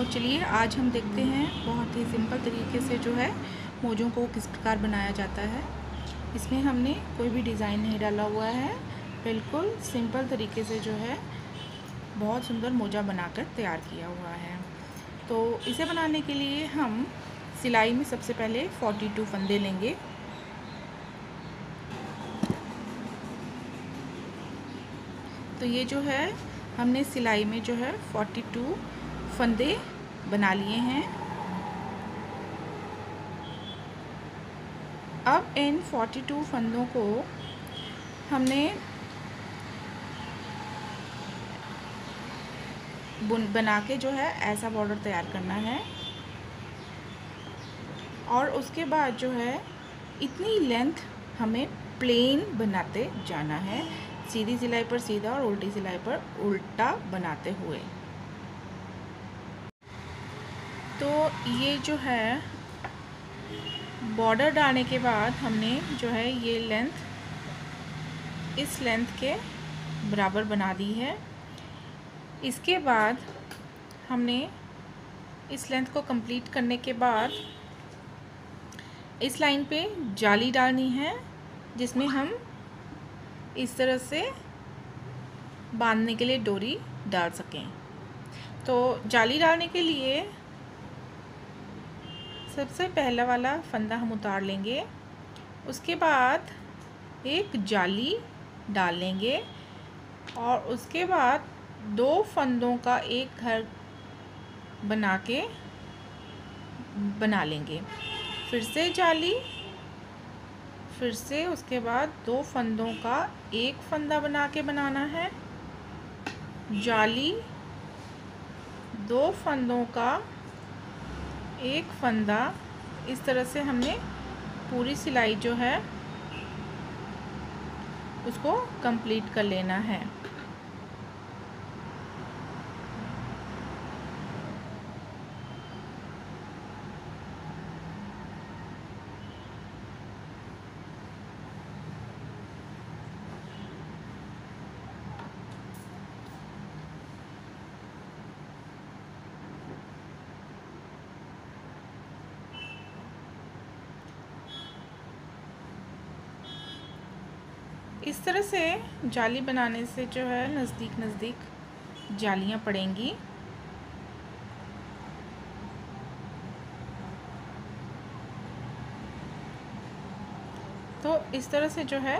तो चलिए आज हम देखते हैं बहुत ही सिंपल तरीके से जो है मोजों को किस प्रकार बनाया जाता है। इसमें हमने कोई भी डिज़ाइन नहीं डाला हुआ है, बिल्कुल सिंपल तरीके से जो है बहुत सुंदर मोजा बनाकर तैयार किया हुआ है। तो इसे बनाने के लिए हम सिलाई में सबसे पहले 42 फंदे लेंगे। तो ये जो है हमने सिलाई में जो है 42 फंदे बना लिए हैं। अब इन 42 फंदों को हमने बना के जो है ऐसा बॉर्डर तैयार करना है और उसके बाद जो है इतनी लेंथ हमें प्लेन बनाते जाना है, सीधी सिलाई पर सीधा और उल्टी सिलाई पर उल्टा बनाते हुए। तो ये जो है बॉर्डर डालने के बाद हमने जो है ये लेंथ इस लेंथ के बराबर बना दी है। इसके बाद हमने इस लेंथ को कंप्लीट करने के बाद इस लाइन पे जाली डालनी है, जिसमें हम इस तरह से बांधने के लिए डोरी डाल सकें। तो जाली डालने के लिए सबसे पहला वाला फंदा हम उतार लेंगे, उसके बाद एक जाली डाल लेंगे और उसके बाद 2 फंदों का एक घर बना लेंगे। फिर से जाली, फिर से उसके बाद 2 फंदों का एक फंदा बना के बनाना है, जाली, 2 फंदों का एक फंदा। इस तरह से हमने पूरी सिलाई जो है उसको कंप्लीट कर लेना है। इस तरह से जाली बनाने से जो है नज़दीक जालियां पड़ेंगी। तो इस तरह से जो है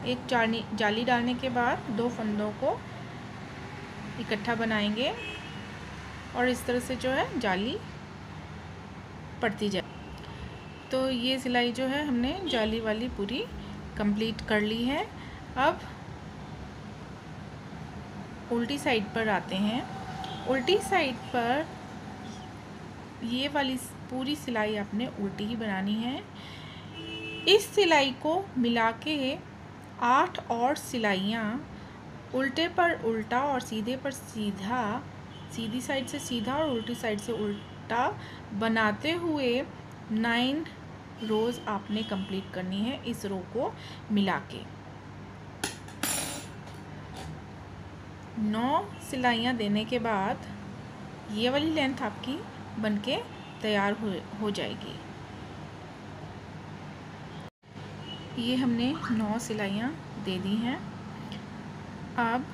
एक जाली डालने के बाद 2 फंदों को इकट्ठा बनाएंगे और इस तरह से जो है जाली पड़ती जाए। तो ये सिलाई जो है हमने जाली वाली पूरी कंप्लीट कर ली है। अब उल्टी साइड पर आते हैं। उल्टी साइड पर ये वाली पूरी सिलाई आपने उल्टी ही बनानी है। इस सिलाई को मिला के 8 और सिलाइयाँ उल्टे पर उल्टा और सीधे पर सीधा, सीधी साइड से सीधा और उल्टी साइड से उल्टा बनाते हुए 9 रोज़ आपने कंप्लीट करनी है इस रो को मिला के। 9 सिलाइयाँ देने के बाद ये वाली लेंथ आपकी बनके तैयार हो जाएगी। ये हमने 9 सिलाइयाँ दे दी हैं। अब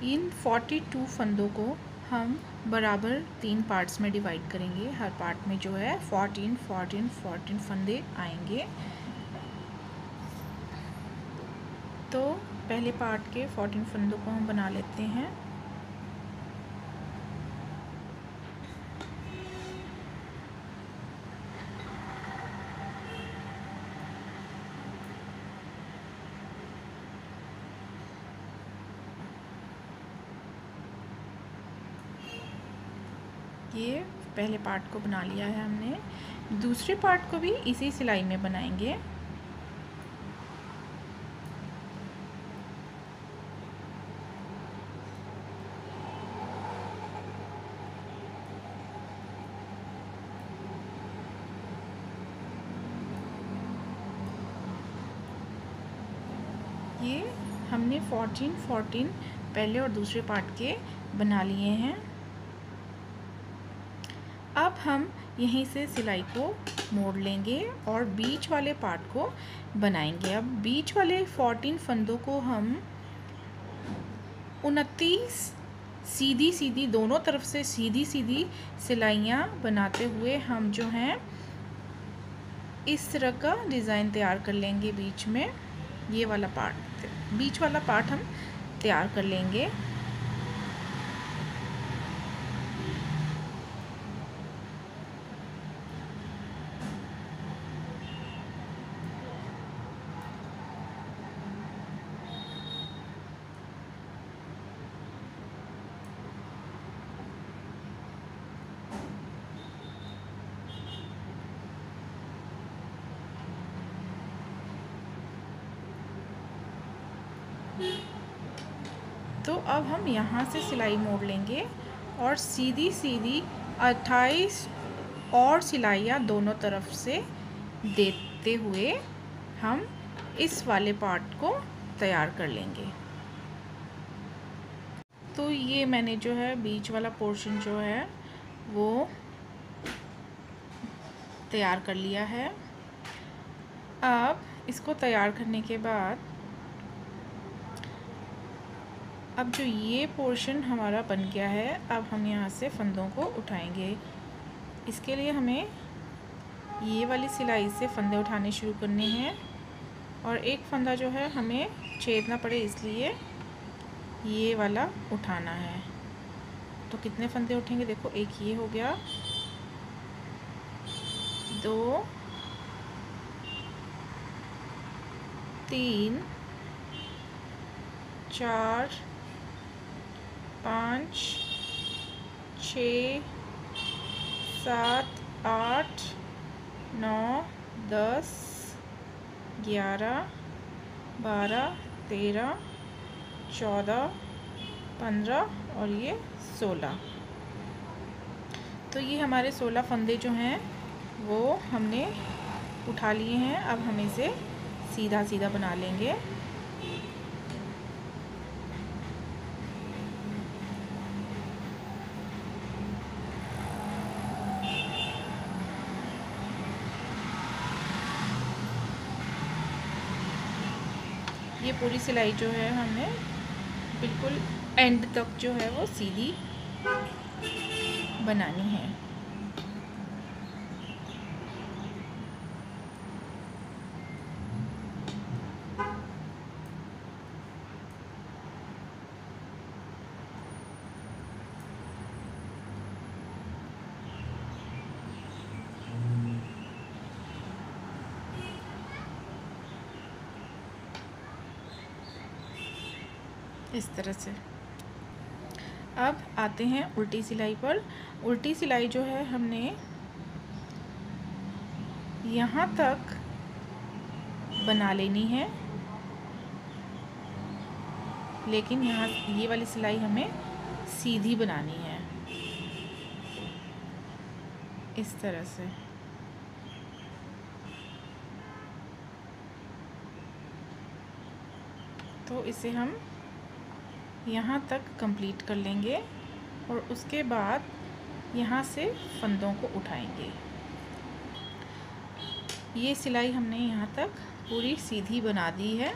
इन 42 फंदों को हम बराबर 3 पार्ट्स में डिवाइड करेंगे। हर पार्ट में जो है 14 फंदे आएंगे। तो पहले पार्ट के 14 फंदों को हम बना लेते हैं। ये पहले पार्ट को बना लिया है हमने। दूसरे पार्ट को भी इसी सिलाई में बनाएंगे। ये हमने 14 पहले और दूसरे पार्ट के बना लिए हैं। हम यहीं से सिलाई को मोड़ लेंगे और बीच वाले पार्ट को बनाएंगे। अब बीच वाले 14 फंदों को हम 29 सीधी सीधी दोनों तरफ से सीधी सीधी सिलाइयाँ बनाते हुए हम जो हैं इस तरह का डिज़ाइन तैयार कर लेंगे। बीच में ये वाला पार्ट, बीच वाला पार्ट हम तैयार कर लेंगे। तो अब हम यहाँ से सिलाई मोड़ लेंगे और सीधी सीधी 28 और सिलाइयाँ दोनों तरफ से देते हुए हम इस वाले पार्ट को तैयार कर लेंगे। तो ये मैंने जो है बीच वाला पोर्शन जो है वो तैयार कर लिया है। अब इसको तैयार करने के बाद अब जो ये पोर्शन हमारा बन गया है, अब हम यहाँ से फंदों को उठाएंगे। इसके लिए हमें ये वाली सिलाई से फंदे उठाने शुरू करने हैं और एक फंदा जो है हमें छेदना पड़े इसलिए ये वाला उठाना है। तो कितने फंदे उठेंगे, देखो एक ये हो गया, 2 3 4 5 6 7 8 9 10 11 12 13 14 15 और ये 16। तो ये हमारे 16 फंदे जो हैं वो हमने उठा लिए हैं। अब हम इसे सीधा सीधा बना लेंगे। ये पूरी सिलाई जो है हमने बिल्कुल एंड तक जो है वो सीधी बनानी है। इस तरह से। अब आते हैं उल्टी सिलाई पर। उल्टी सिलाई जो है हमने यहाँ तक बना लेनी है, लेकिन यहाँ ये वाली सिलाई हमें सीधी बनानी है इस तरह से। तो इसे हम यहाँ तक कंप्लीट कर लेंगे और उसके बाद यहाँ से फंदों को उठाएंगे। ये सिलाई हमने यहाँ तक पूरी सीधी बना दी है।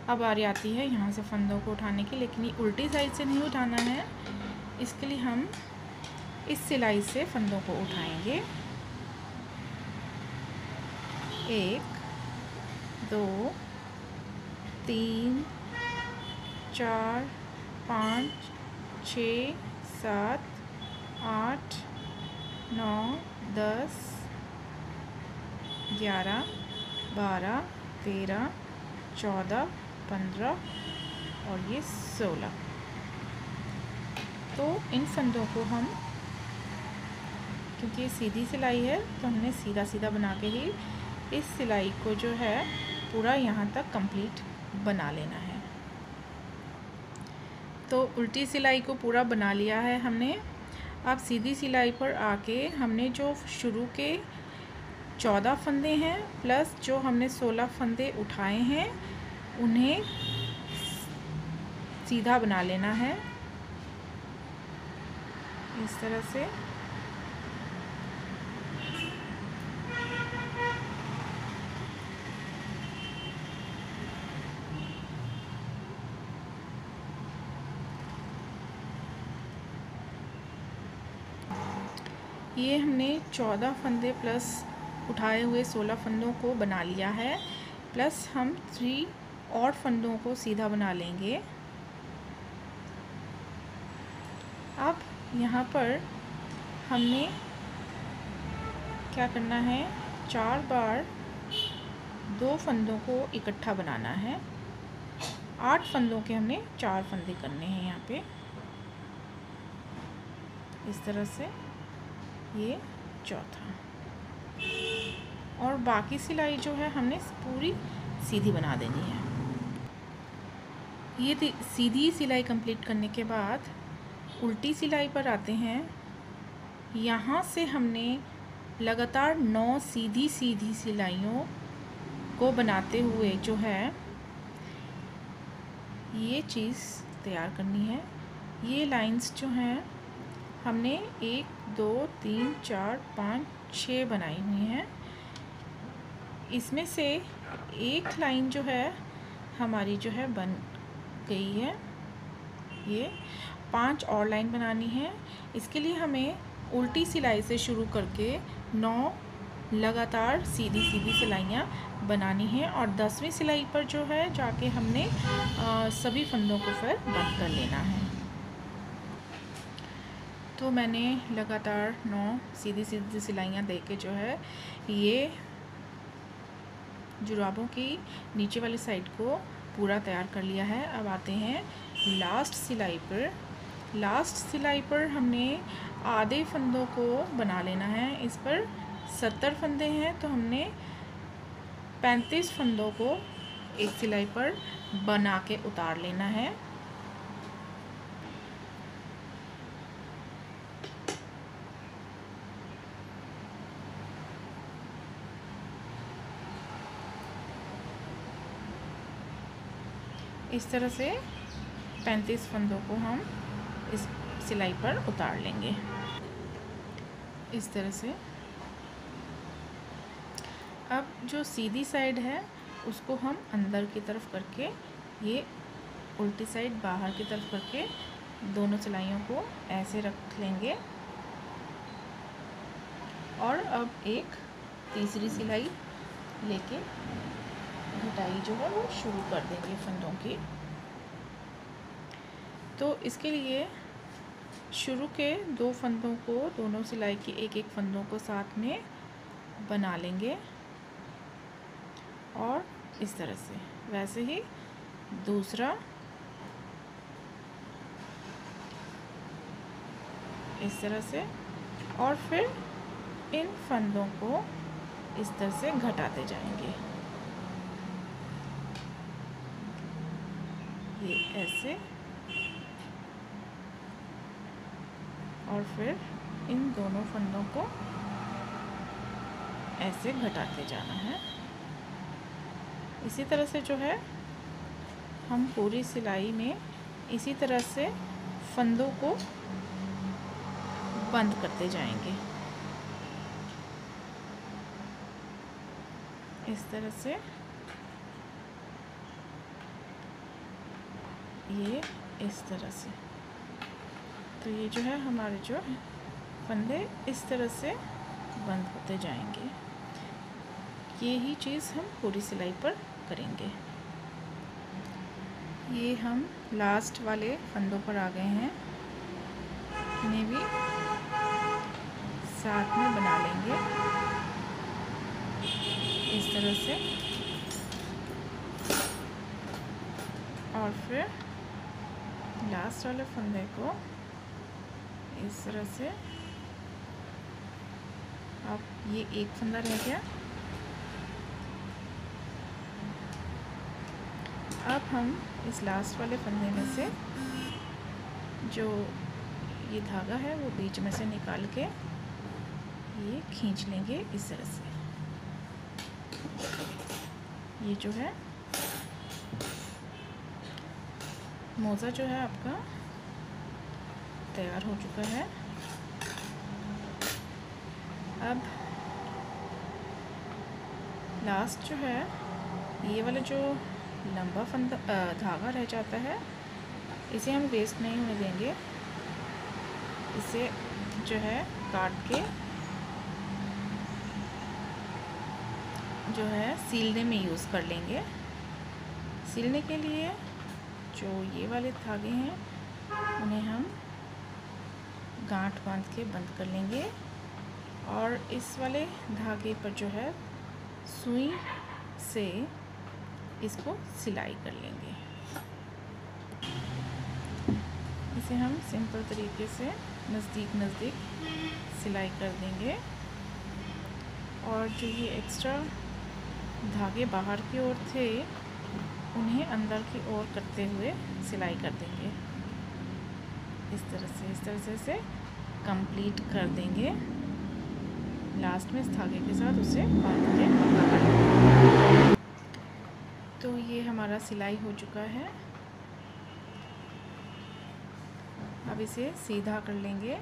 अब बारी आती है यहाँ से फंदों को उठाने की, लेकिन ये उल्टी साइड से नहीं उठाना है। इसके लिए हम इस सिलाई से फंदों को उठाएंगे। 1 2 3 4 5 6 7 8 9 10 11 12 13 14 15 और ये 16। तो इन फंदों को हम, क्योंकि ये सीधी सिलाई है तो हमने सीधा सीधा बना के ही इस सिलाई को जो है पूरा यहाँ तक कंप्लीट बना लेना है। तो उल्टी सिलाई को पूरा बना लिया है हमने। अब सीधी सिलाई पर आके हमने जो शुरू के 14 फंदे हैं प्लस जो हमने 16 फंदे उठाए हैं उन्हें सीधा बना लेना है इस तरह से। ये हमने 14 फंदे प्लस उठाए हुए 16 फंदों को बना लिया है, प्लस हम 3 और फंदों को सीधा बना लेंगे। अब यहाँ पर हमने क्या करना है, 4 बार 2 फंदों को इकट्ठा बनाना है। 8 फंदों के हमने 4 फंदे करने हैं यहाँ पे, इस तरह से। ये चौथा, और बाकी सिलाई जो है हमने पूरी सीधी बना देनी है। ये सीधी सिलाई कंप्लीट करने के बाद उल्टी सिलाई पर आते हैं। यहाँ से हमने लगातार 9 सीधी सीधी सिलाइयों को बनाते हुए जो है ये चीज़ तैयार करनी है। ये लाइंस जो हैं हमने 1 2 3 4 5 6 बनाई हुई हैं। इसमें से एक लाइन जो है हमारी जो है बन गई है। ये 5 और लाइन बनानी है। इसके लिए हमें उल्टी सिलाई से शुरू करके 9 लगातार सीधी सीधी सिलाइयाँ बनानी हैं, और 10वीं सिलाई पर जो है जाके हमने सभी फंदों को फिर बंद कर लेना है। तो मैंने लगातार 9 सीधी सीधी सिलाइयाँ दे के जो है ये जुराबों की नीचे वाली साइड को पूरा तैयार कर लिया है। अब आते हैं लास्ट सिलाई पर। लास्ट सिलाई पर हमने आधे फंदों को बना लेना है। इस पर 70 फंदे हैं, तो हमने 35 फंदों को एक सिलाई पर बना के उतार लेना है। इस तरह से 35 फंदों को हम इस सिलाई पर उतार लेंगे, इस तरह से। अब जो सीधी साइड है उसको हम अंदर की तरफ करके, ये उल्टी साइड बाहर की तरफ करके दोनों सिलाइयों को ऐसे रख लेंगे। और अब एक तीसरी सिलाई लेके घटाई जो है वो शुरू कर देंगे फंदों की। तो इसके लिए शुरू के 2 फंदों को, दोनों सिलाई की एक एक फंदों को साथ में बना लेंगे, और इस तरह से। वैसे ही दूसरा, इस तरह से, और फिर इन फंदों को इस तरह से घटाते जाएंगे, ये ऐसे। और फिर इन दोनों फंदों को ऐसे घटाते जाना है। इसी तरह से जो है हम पूरी सिलाई में इसी तरह से फंदों को बंद करते जाएंगे, इस तरह से। ये इस तरह से। तो ये जो है हमारे जो फंदे इस तरह से बंद होते जाएंगे। यही चीज़ हम पूरी सिलाई पर करेंगे। ये हम लास्ट वाले फंदों पर आ गए हैं, इन्हें भी साथ में बना लेंगे इस तरह से। और फिर लास्ट वाले फंदे को इस तरह से। अब ये एक फंदा रह गया। अब हम इस लास्ट वाले फंदे में से जो ये धागा है वो बीच में से निकाल के ये खींच लेंगे इस तरह से। ये जो है मोज़ा जो है आपका तैयार हो चुका है। अब लास्ट जो है ये वाला जो लंबा फंदा धागा रह जाता है, इसे हम वेस्ट नहीं होने देंगे। इसे जो है काट के जो है सीलने में यूज़ कर लेंगे। सीलने के लिए जो ये वाले धागे हैं उन्हें हम गांठ बांध के बंद कर लेंगे और इस वाले धागे पर जो है सुई से इसको सिलाई कर लेंगे। इसे हम सिंपल तरीके से नज़दीक सिलाई कर देंगे और जो ये एक्स्ट्रा धागे बाहर की ओर थे उन्हें अंदर की ओर करते हुए सिलाई कर देंगे। इस तरह से कंप्लीट कर देंगे। लास्ट में इस धागे के साथ उसे बांध के पक्का कर देंगे। तो ये हमारा सिलाई हो चुका है। अब इसे सीधा कर लेंगे।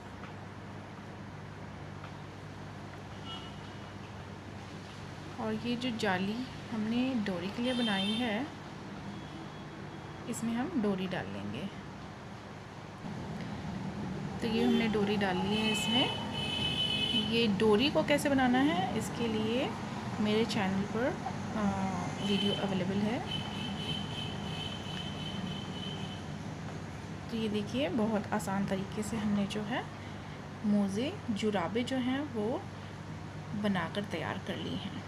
और ये जो जाली हमने डोरी के लिए बनाई है इसमें हम डोरी डाल लेंगे। तो ये हमने डोरी डाल ली है इसमें। ये डोरी को कैसे बनाना है इसके लिए मेरे चैनल पर वीडियो अवेलेबल है। तो ये देखिए बहुत आसान तरीके से हमने जो है मोज़े जुराबे जो हैं वो बनाकर तैयार कर ली हैं।